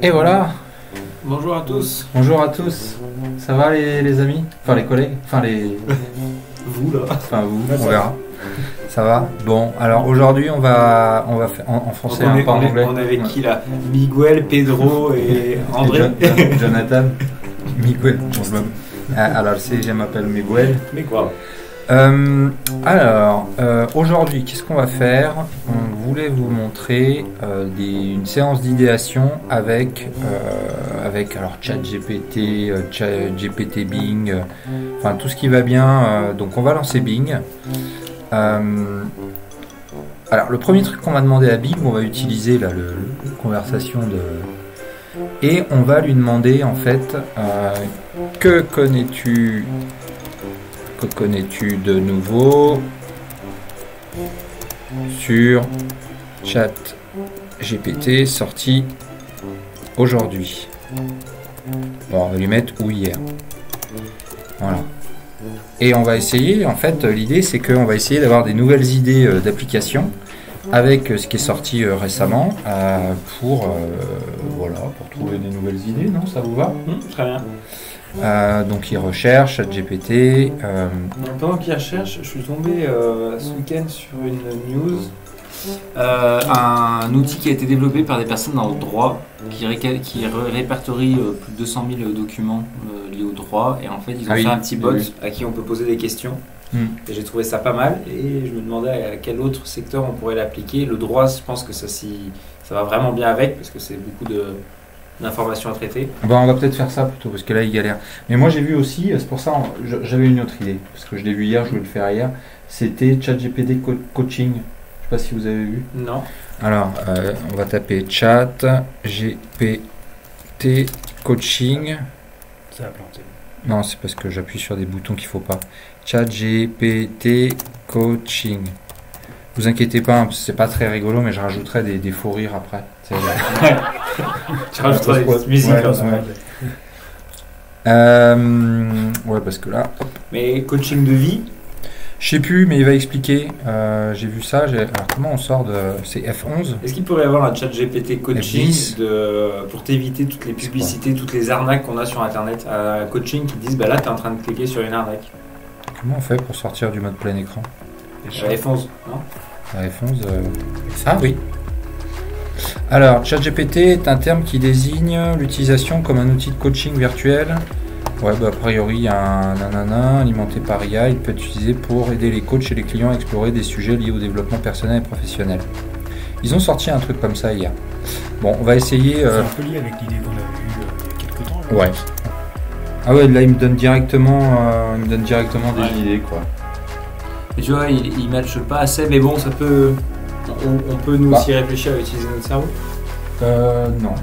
Et voilà. Bonjour à tous. Bonjour à tous. Ça va les amis? Enfin les collègues? Enfin les... Vous là? Enfin vous, on verra. Ça va? Bon, alors aujourd'hui on va faire en français, pas en anglais. On est avec qui là? Miguel, Pedro et André. Jonathan. Miguel. Alors je m'appelle Miguel. Mais quoi? Aujourd'hui, qu'est-ce qu'on va faire? On voulait vous montrer une séance d'idéation avec alors ChatGPT, GPT Bing, enfin tout ce qui va bien. Donc on va lancer Bing. Alors le premier truc qu'on va demander à Bing, on va utiliser là le conversation et on va lui demander en fait que connais-tu de nouveau sur ChatGPT sorti aujourd'hui? Bon, on va lui mettre ou hier. Voilà. Et on va essayer, en fait, l'idée c'est qu'on va essayer d'avoir des nouvelles idées d'applications avec ce qui est sorti récemment pour trouver des nouvelles idées, non? Ça vous va? Très bien. Donc il recherche ChatGPT. Pendant qu'il recherche, je suis tombé ce week-end sur une news. Un outil qui a été développé par des personnes dans le droit qui répertorie plus de 200 000 documents liés au droit, et en fait ils ont fait un petit bot à qui on peut poser des questions. Et j'ai trouvé ça pas mal, et je me demandais à quel autre secteur on pourrait l'appliquer. Le droit, je pense que ça va vraiment bien avec, parce que c'est beaucoup d'informations à traiter. Bon, on va peut-être faire ça plutôt, parce que là il galère. Mais moi j'ai vu aussi, c'est pour ça j'avais une autre idée, parce que je l'ai vu hier, je voulais le faire hier. C'était ChatGPT Coaching. Je sais pas si vous avez vu. Non. Alors on va taper ChatGPT Coaching. Ça a planté. Non, c'est parce que j'appuie sur des boutons qu'il faut pas. ChatGPT Coaching. Vous inquiétez pas, hein, c'est pas très rigolo, mais je rajouterai des faux rires après. Tu rajouteras des petites musiques. Ouais, parce que là. Mais coaching de vie? Je sais plus, mais il va expliquer. J'ai vu ça. Alors comment on sort de. C'est F11. Est-ce qu'il pourrait y avoir un chat GPT coaching pour t'éviter toutes les publicités, toutes les arnaques qu'on a sur internet? Un coaching qui te disent bah là t'es en train de cliquer sur une arnaque. Comment on fait pour sortir du mode plein écran? F11, non? F11. Ah oui. Alors, ChatGPT est un terme qui désigne l'utilisation comme un outil de coaching virtuel. Ouais, bah, a priori, il y a un nanana alimenté par IA. Il peut être utilisé pour aider les coachs et les clients à explorer des sujets liés au développement personnel et professionnel. Ils ont sorti un truc comme ça hier. Bon, on va essayer. C'est un peu lié avec l'idée qu'on a vue il y a quelques temps. Là. Ouais. Ah ouais, là, il me donne directement, des idées, quoi. Et tu vois, il matche pas assez, mais bon, ça peut. On peut nous aussi réfléchir à utiliser notre cerveau. Non.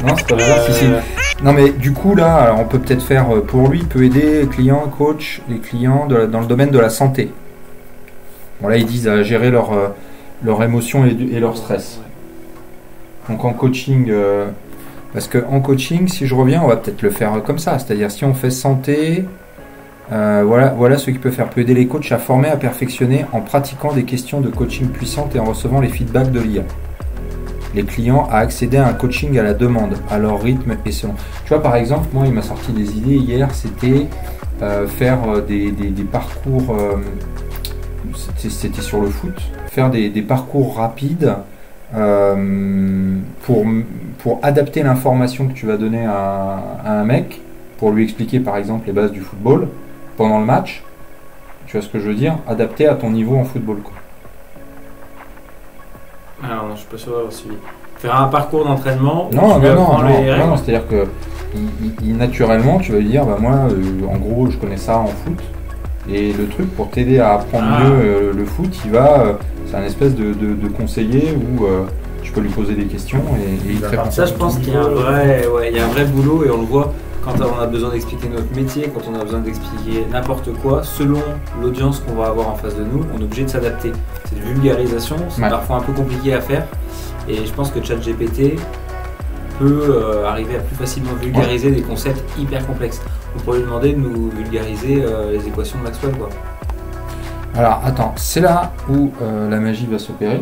Non, c'est pas vrai. Non, mais du coup, là, alors, on peut peut-être faire pour lui, il peut aider les clients, coach, les clients dans le domaine de la santé. Bon, là, ils disent à gérer leurs émotions et leur stress. Donc, en coaching, parce qu'en coaching, si je reviens, on va peut-être le faire comme ça. C'est-à-dire, si on fait santé. Voilà ce qu'il peut faire. Peut aider les coachs à former, à perfectionner en pratiquant des questions de coaching puissantes et en recevant les feedbacks de l'IA. Les clients à accéder à un coaching à la demande, à leur rythme et selon. Tu vois, par exemple, moi, il m'a sorti des idées hier. C'était faire des parcours. C'était sur le foot. Faire des parcours rapides pour adapter l'information que tu vas donner à un mec, pour lui expliquer, par exemple, les bases du football. Pendant le match, tu vois ce que je veux dire, adapté à ton niveau en football, quoi. Alors non, je suis pas sûr d'avoir suivi. Faire un parcours d'entraînement. Non, c'est-à-dire que naturellement, tu vas lui dire, bah moi, en gros, je connais ça en foot, et le truc pour t'aider à apprendre mieux le foot, c'est un espèce de conseiller où tu peux lui poser des questions et il te répond. Ça, je pense qu'il y a un vrai boulot, et on le voit. Quand on a besoin d'expliquer notre métier, quand on a besoin d'expliquer n'importe quoi, selon l'audience qu'on va avoir en face de nous, on est obligé de s'adapter. C'est de vulgarisation, c'est parfois un peu compliqué à faire, et je pense que ChatGPT peut arriver à plus facilement vulgariser des concepts hyper complexes. On pourrait lui demander de nous vulgariser les équations de Maxwell, quoi. Alors attends, c'est là où la magie va s'opérer.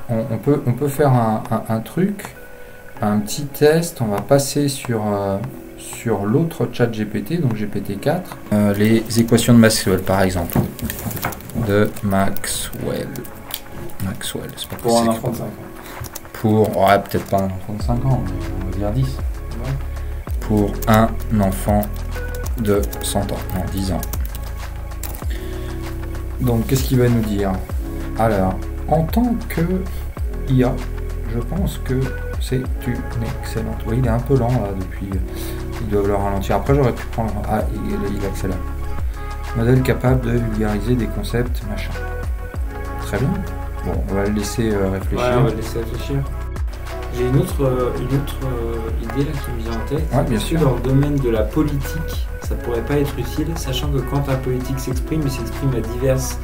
On peut faire un truc un petit test. On va passer sur l'autre chat GPT, donc GPT-4. Les équations de Maxwell, par exemple. De Maxwell. Maxwell, c'est pas Pour un possible. enfant de 5 ans. Ouais, peut-être pas un enfant de 5 ans, mais on va dire 10. Ouais. Pour un enfant de 100 ans, non, 10 ans. Donc, qu'est-ce qu'il va nous dire? Alors, en tant que IA, je pense que c'est une excellente... Oui, il est un peu lent, là, depuis... Ils doivent le ralentir. Après, j'aurais pu prendre... Ah, il accélère. Modèle capable de vulgariser des concepts, machin. Très bien. Bon, on va le laisser réfléchir. Ouais, on va le laisser réfléchir. J'ai une autre idée là qui me vient en tête. Ouais, bien Est-ce sûr. que dans le domaine de la politique, ça pourrait pas être utile, sachant que quand un politique s'exprime, il s'exprime à diverses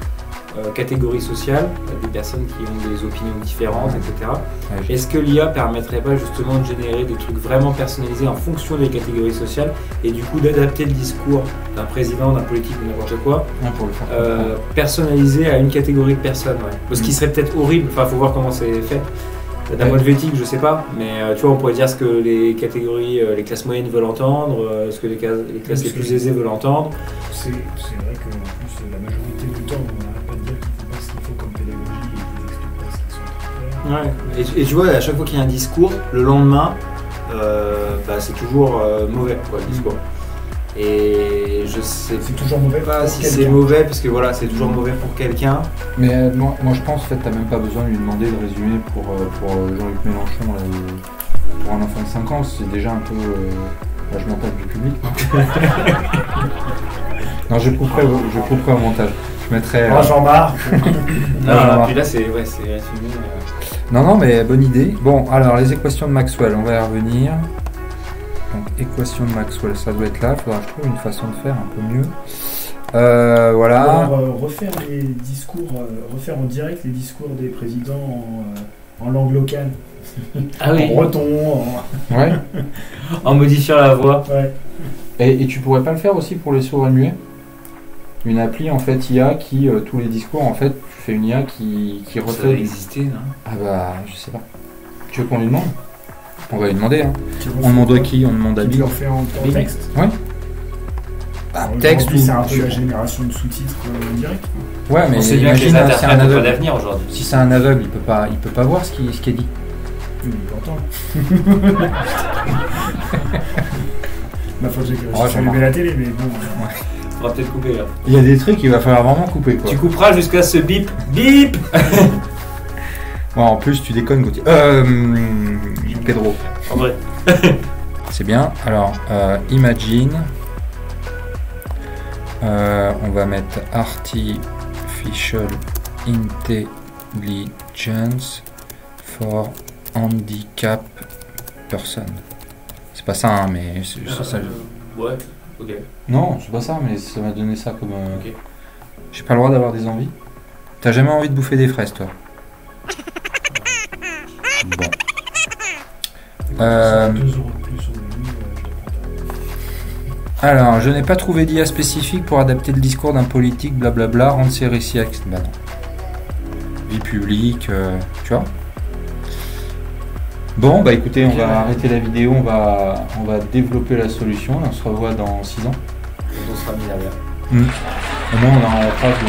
catégories sociales, des personnes qui ont des opinions différentes, etc. Ouais, Est-ce que l'IA permettrait pas justement de générer des trucs vraiment personnalisés en fonction des catégories sociales et du coup d'adapter le discours d'un président, d'un politique ou n'importe quoi, pour le faire. personnalisé à une catégorie de personnes, ouais. Ce qui serait peut-être horrible, enfin faut voir comment c'est fait. D'un point de vue éthique, je sais pas, mais tu vois, on pourrait dire ce que les catégories, les classes moyennes veulent entendre, ce que les classes les plus aisées veulent entendre. C'est vrai qu'en plus, la majorité du temps, on n'arrête pas de dire qu'ils font pas ce qu'il faut comme pédagogie et qu'ils n'expliquent pas ce qu'ils sont en train de faire. Ouais. Et tu vois, à chaque fois qu'il y a un discours, le lendemain, c'est toujours mauvais, quoi, le discours. Et je sais C'est toujours mauvais pas pour si quelqu'un. c'est mauvais, parce que voilà, c'est toujours mauvais pour quelqu'un. Mais moi je pense en fait t'as même pas besoin de lui demander de résumer pour Jean-Luc Mélenchon là, pour un enfant de 5 ans, c'est déjà un peu je m'en tape du public. Non, je couperai au montage. Je mettrai Jean-Marc. Non, puis là, c'est résumé. Non, mais bonne idée. Bon, alors les équations de Maxwell, on va y revenir. Donc équation de Maxwell, ça doit être là. Il faudra que je trouve une façon de faire un peu mieux. Voilà. Alors, refaire les discours, refaire en direct les discours des présidents en langue locale. Ah oui. En breton. Ouais. En modifiant la voix. Ouais. Et tu pourrais pas le faire aussi pour les sourds et muets? Une appli en fait IA qui tous les discours en fait tu fais une IA qui Ça doit refait. exister, non? Ah bah je sais pas. Tu veux qu'on lui demande? On va lui demander hein. Qui On demande à qui? On demande à Qui Big. leur fait en texte. Ouais. Bah, Alors, texte aujourd'hui, ou c'est un peu la génération de sous-titres en direct. Ouais, mais On sait bien que les imagine c'est un interprètes n'ont pas aveugle. d'avenir aujourd'hui. Si c'est un aveugle, il peut pas voir ce qui est dit. Oui, pourtant. Bah, faut que Oh, j'ai allumé la télé, mais bon. On va peut-être couper là. Il y a des trucs qu'il va falloir vraiment couper quoi. Tu couperas jusqu'à ce bip. Bip. Bon, en plus tu déconnes Gauthier. Pedro. En vrai. C'est bien. Alors, imagine. On va mettre Artificial Intelligence for Handicap Person. C'est pas ça, hein, mais c'est ça. Ouais, ok. Non, c'est pas ça, mais ça m'a donné ça comme. Ok. J'ai pas le droit d'avoir des envies. T'as jamais envie de bouffer des fraises, toi? Bon. 2 euros de plus au menu, Alors, je n'ai pas trouvé d'IA spécifique pour adapter le discours d'un politique, blablabla, rendre ses récits bah non. Vie publique, tu vois. Bon, bah écoutez, on va arrêter la vidéo, on va développer la solution, on se revoit dans 6 ans. On sera milliardaire. Au moins, on a en face du.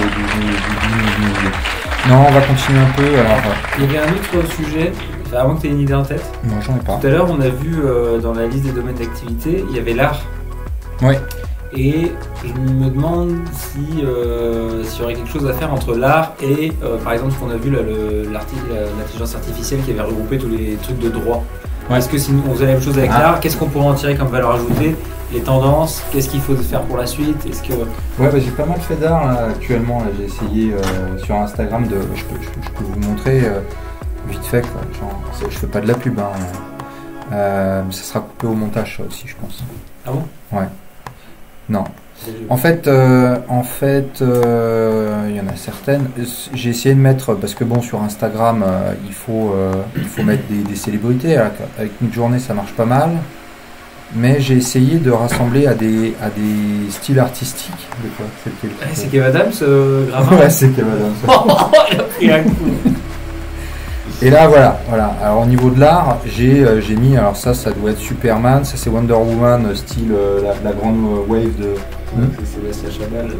Non, on va continuer un peu, alors. Il y avait un autre sujet, avant que tu aies une idée en tête. Non, j'en ai pas. Tout à l'heure, on a vu dans la liste des domaines d'activité, il y avait l'art. Ouais. Et je me demande si s'il y aurait quelque chose à faire entre l'art et, par exemple, ce qu'on a vu là, l'intelligence artificielle qui avait regroupé tous les trucs de droit. Ouais. Est-ce que si on faisait la même chose avec l'art, qu'est-ce qu'on pourrait en tirer comme valeur ajoutée? Les tendances, qu'est-ce qu'il faut faire pour la suite? Est-ce que... Ouais, bah, j'ai pas mal fait d'art là, actuellement. Là, j'ai essayé sur Instagram de. Je peux vous montrer vite fait quoi. Genre, je fais pas de la pub, hein. Mais ça sera coupé au montage ça aussi, je pense. Ah bon? Ouais. Non. En fait, il y en a certaines. J'ai essayé de mettre parce que bon, sur Instagram, il faut mettre des célébrités. Avec Midjourney, ça marche pas mal. Mais j'ai essayé de rassembler à des styles artistiques. De quoi C'est Kev Adams, Gravin. Ouais, c'est Kev Adams. Il a pris un coup. Et là, voilà. Alors, au niveau de l'art, j'ai mis, alors ça doit être Superman, ça c'est Wonder Woman, style la grande wave de... C'est Sébastien Chabal, là.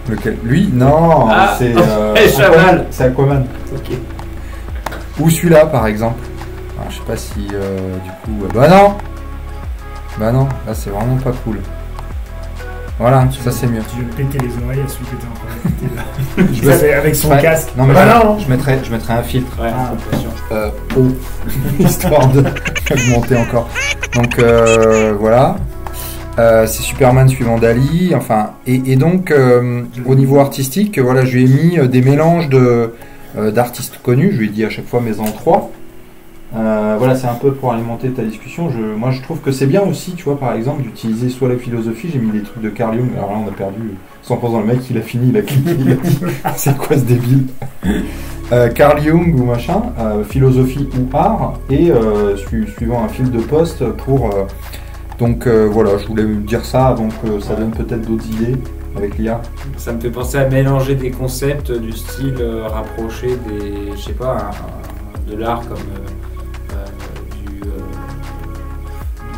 Lequel? Lui? Non, c'est Chabal. C'est Aquaman. Ok. Ou celui-là, par exemple. Alors, je sais pas si, du coup... Bah non, là c'est vraiment pas cool. Voilà, ça c'est mieux. Tu veux péter les oreilles à celui qui était encore à côté là. Je sais, avec son casque. Non, mais non. je mettrais un filtre. Ouais, Histoire d'augmenter encore. Donc voilà. C'est Superman suivant Dali. Enfin, et donc au niveau artistique, voilà, je lui ai mis des mélanges d'artistes connus. Je lui ai dit à chaque fois mes en 3. Voilà, c'est un peu pour alimenter ta discussion. Moi, je trouve que c'est bien aussi, tu vois, par exemple, d'utiliser soit la philosophie. J'ai mis des trucs de Carl Jung. Alors là, on a perdu 100%. Le mec, il a fini, il a cliqué, il a dit c'est quoi ce débile? Carl Jung ou machin, philosophie ou art, et suivant un fil de poste pour. Donc voilà, je voulais dire ça avant que ça donne peut-être d'autres idées avec l'IA. Ça me fait penser à mélanger des concepts du style rapproché des, je sais pas, de l'art comme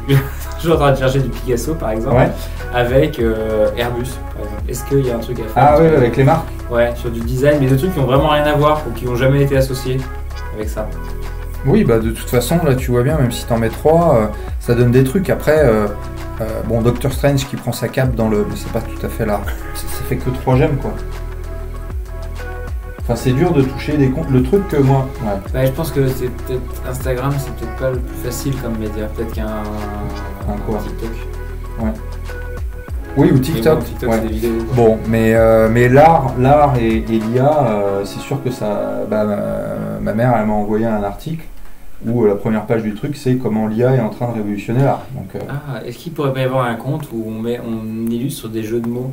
je suis en train de chercher du Picasso par exemple, Ouais. avec Airbus par exemple. Est-ce qu'il y a un truc à faire? Ah oui, avec les marques. Ouais, sur du design, mais des trucs qui ont vraiment rien à voir ou qui n'ont jamais été associés avec ça. Oui, bah de toute façon, là tu vois bien, même si t'en mets 3, ça donne des trucs. Après, bon, Doctor Strange qui prend sa cape dans le... C'est pas tout à fait là. Ça fait que 3 gemmes, quoi. Enfin, c'est dur de toucher des comptes. Le truc que moi... Ouais. Bah, je pense que c'est peut-être Instagram, c'est peut-être pas le plus facile comme média. Peut-être qu'un quoi TikTok. Oui, ou Mais TikTok. bon, TikTok, Ouais. c'est des vidéos. Quoi. Bon, mais l'art et l'IA, c'est sûr que ça... Bah, ma mère, elle m'a envoyé un article où la première page du truc, c'est comment l'IA est en train de révolutionner l'art. Donc, Ah, est-ce qu'il pourrait pas y avoir un compte où on illustre des jeux de mots?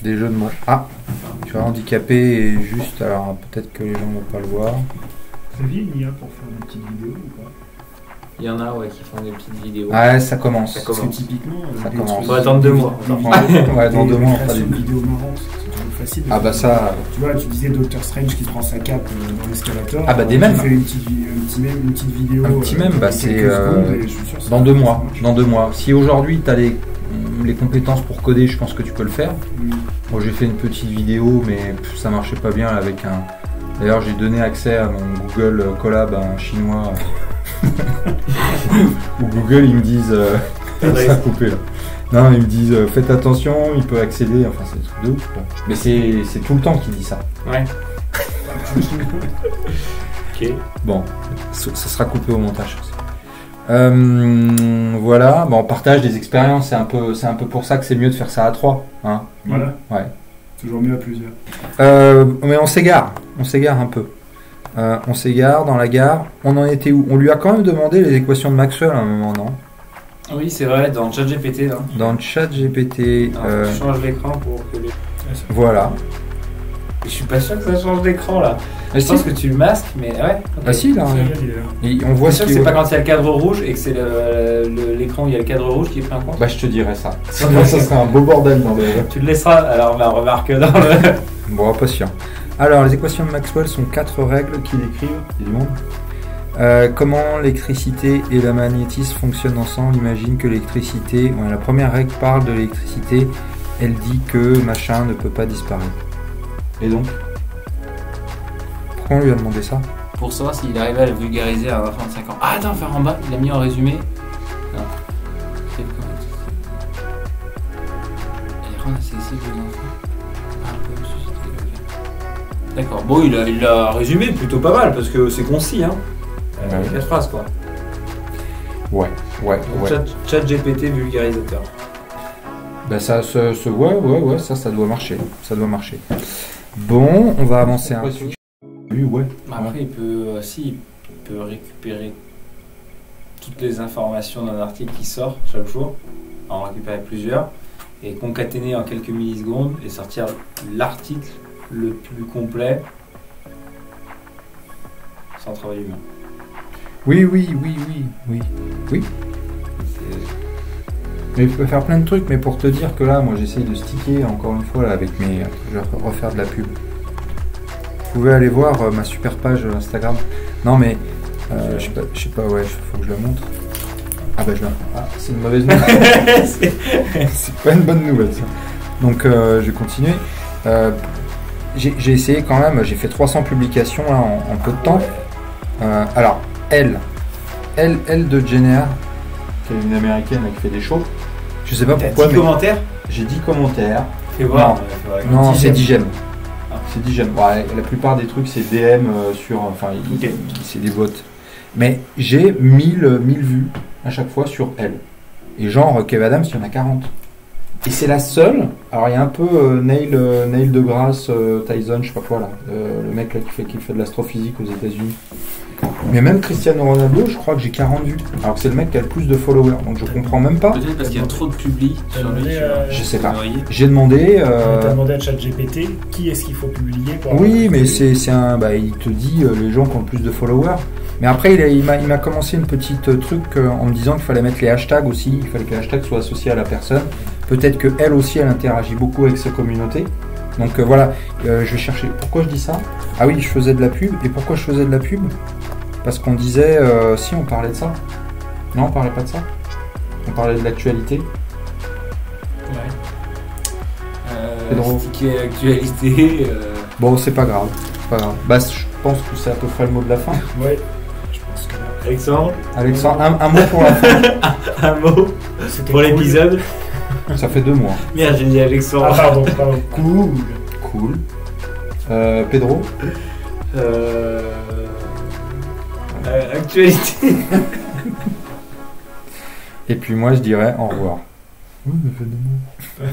des jeux de mots. Ah, tu vois, handicapé et juste, alors peut-être que les gens vont pas le voir. Ça vit une IA pour faire des petites vidéos ou pas? Il y en a qui font des petites vidéos. Ah ouais, ça commence. Ça Parce que commence. typiquement, Ça des commence. trucs- On va attendre 2 mois. Ouais, dans 2 mois, on fera créations des... de vidéos marrantes, c'est toujours facile. Ah bah ça... Tu vois, tu disais Doctor Strange qui prend sa cape dans l'escalator. Ah bah des tu mèmes. fais une petite vidéo. Un petit mème, bah de c'est quelques secondes et je suis sûr que ça dans 2 marche. mois. Dans 2 mois. Si aujourd'hui tu as les compétences pour coder, je pense que tu peux le faire. Moi j'ai fait une petite vidéo, mais ça marchait pas bien avec un... D'ailleurs j'ai donné accès à mon Google Collab à un chinois. Ou Google ils me disent... ça a coupé là. Non, ils me disent faites attention, il peut accéder, enfin c'est des trucs de ouf quoi. Mais c'est tout le temps qu'il dit ça. Ouais. Ok. Bon, ça sera coupé au montage. Voilà, bon, on partage des expériences, c'est un peu pour ça que c'est mieux de faire ça à 3. Hein. Voilà. Ouais. Toujours mieux à plusieurs. Mais on s'égare un peu. On s'égare dans la gare. On en était où? On lui a quand même demandé les équations de Maxwell à un moment, non? Oui, c'est vrai, dans ChatGPT. Là. Dans le chat GPT. Alors, je change l'écran pour que les... Voilà. Je suis pas sûr que ça change d'écran là. Ah, Je pense que tu le masques, mais ouais. ok. Ah si, là. Ça, Ouais. il est là. Et on voit C'est sûr ce que qui c'est pas quand il y a le cadre rouge et que c'est l'écran où il y a le cadre rouge qui est pris en compte. Bah, je te dirais ça. Sinon, ça serait un beau bordel dans le... Tu le laisseras, alors on la remarque dans le... Bon, pas sûr. Alors, les équations de Maxwell sont 4 règles qui décrivent du monde. Comment l'électricité et le magnétisme fonctionnent ensemble. Imagine que l'électricité... Ouais, la première règle parle de l'électricité. Elle dit que machin ne peut pas disparaître. Et donc? Pourquoi on lui a demandé ça? Pour savoir s'il arrivait à le vulgariser à un enfant de 5 ans. Ah attends, faire en bas, il a mis en résumé. Non. C'est quoi? Et rendre accessible aux enfants. Ah, peut susciter le... D'accord, bon, il l'a résumé plutôt pas mal parce que c'est concis, hein. Ouais. 4 phrases quoi. Ouais. Chat GPT vulgarisateur. Bah ça ouais, ça doit marcher. Ça doit marcher. Bon, on va avancer un peu. Oui, ouais. Après, il peut récupérer toutes les informations d'un article qui sort chaque jour, en récupérer plusieurs, et concaténer en quelques millisecondes et sortir l'article le plus complet sans travail humain. Oui. C'est- Mais il peut faire plein de trucs, mais pour te dire que là, moi j'essaye de sticker encore une fois là avec mes... Je vais refaire de la pub. Vous pouvez aller voir ma super page Instagram. Non mais je sais pas, ouais, faut que je la montre. Ah bah je la. Ah, c'est une mauvaise nouvelle. C'est pas une bonne nouvelle ça. Donc je vais continuer. J'ai essayé quand même, j'ai fait 300 publications là, en peu de temps. Alors elle de Jenner, qui est une américaine là, qui fait des shows. Je sais pas pourquoi. 10 commentaires. J'ai 10 commentaires. Fais voir. Non, c'est 10 j'aime. Ah. C'est 10 j'aime. Ouais, la plupart des trucs c'est DM sur. Enfin, Ok. c'est des bots. Mais j'ai 1000 vues à chaque fois sur elle. Et genre, Kev Adams, il y en a 40. Et c'est la seule. Alors, il y a un peu Neil deGrasse Tyson, je sais pas quoi là. Le mec là qui fait de l'astrophysique aux États-Unis. Mais même Cristiano Ronaldo, je crois que j'ai 40 vues. Alors que c'est le mec qui a le plus de followers. Donc je comprends même pas. Peut-être parce qu'il y a trop de publis sur lui. Je sais pas. J'ai demandé. T'as demandé à ChatGPT qui est-ce qu'il faut publier pour Oui, mais c'est un. Bah, il te dit les gens qui ont le plus de followers. Mais après, il m'a commencé une petite truc en me disant qu'il fallait mettre les hashtags aussi. Il fallait que les hashtags soient associés à la personne. Peut-être qu'elle aussi, elle interagit beaucoup avec sa communauté. Donc voilà, je vais chercher. Pourquoi je dis ça? Ah oui, je faisais de la pub. Et pourquoi je faisais de la pub? Parce qu'on disait, si on parlait de ça. Non, on parlait pas de ça. On parlait de l'actualité. Ouais. Qui est actualité. Bon, c'est pas grave. C'est pas grave. Bah, je pense que c'est à peu près le mot de la fin. Ouais, je pense que là. Alexandre, un mot pour la fin. Un mot C'était pour cool. l'épisode. Ça fait 2 mois. Merde, j'ai dit Alexandre. Ah, pardon. Cool. Cool. Pedro. Actualité. Et puis moi, je dirais au revoir. Oui, mais fais des mots.